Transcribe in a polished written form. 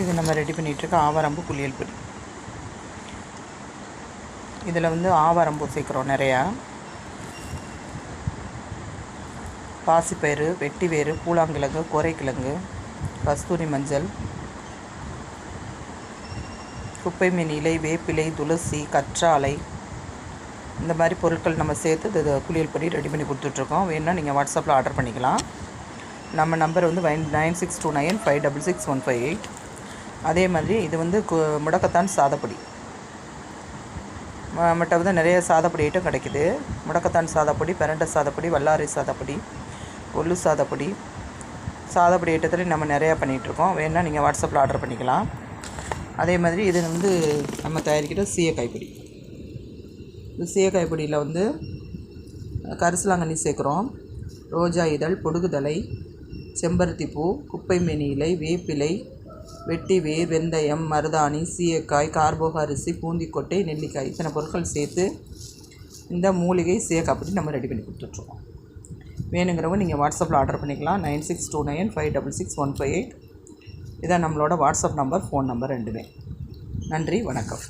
இது நம்ம ரெடி பண்ணிகிட்ருக்க ஆவாரம்பூ குளியல் பொடி. இதில் வந்து ஆவாரம்பூ சேர்க்குறோம் நிறையா. பாசிப்பயிறு, வெட்டிவேறு, பூலாங்கிழங்கு, கோரைக்கிழங்கு, கஸ்தூரி மஞ்சள், குப்பைமேனி இலை, வேப்பிலை, துளசி, கற்றாழை, இந்த மாதிரி பொருட்கள் நம்ம சேர்த்து இது குளியல் பொடி ரெடி பண்ணி கொடுத்துட்ருக்கோம். வேணுன்னா நீங்கள் வாட்ஸ்அப்பில் ஆர்டர் பண்ணிக்கலாம். நம்ம நம்பர் வந்து 9629566158. அதே மாதிரி இது வந்து முடக்கத்தான் சாதப்பொடி. நம்மகிட்ட வந்து நிறைய சாதப்பொடி ஐட்டம் கிடைக்குது. முடக்கத்தான் சாதப்பொடி, பிரண்டை சாதப்பொடி, வல்லாரை சாதப்பொடி, கொள்ளு சாதப்பொடி, சாதப்பொடி ஐட்டத்தில் நம்ம நிறையா பண்ணிகிட்ருக்கோம். வேணுன்னா நீங்கள் வாட்ஸ்அப்பில் ஆர்டர் பண்ணிக்கலாம். அதே மாதிரி இது வந்து நம்ம தயாரிக்கிற சீயக்காய் பொடி. இந்த சீயக்காய் பொடியில் வந்து கரிசலாங்கண்ணி சேர்க்குறோம், ரோஜா இதழ், பொடுகுதலை, செம்பருத்தி பூ, குப்பைமேனி இலை, வேப்பிலை, வெட்டிவேர், வெந்தயம், மருதாணி, சீயக்காய், கார்போக அரிசி, பூந்திக்கொட்டை, நெல்லிக்காய், இத்தனை பொருட்கள் சேர்த்து இந்த மூலிகை சீயக்காய் பொடி நம்ம ரெடி பண்ணி கொடுத்துட்ருக்கோம். வேணுங்கிறவங்க நீங்கள் வாட்ஸ்அப்பில் ஆர்டர் பண்ணிக்கலாம். 9629566158. இதான் நம்மளோட வாட்ஸ்அப் நம்பர், ஃபோன் நம்பர் ரெண்டுமே. நன்றி, வணக்கம்.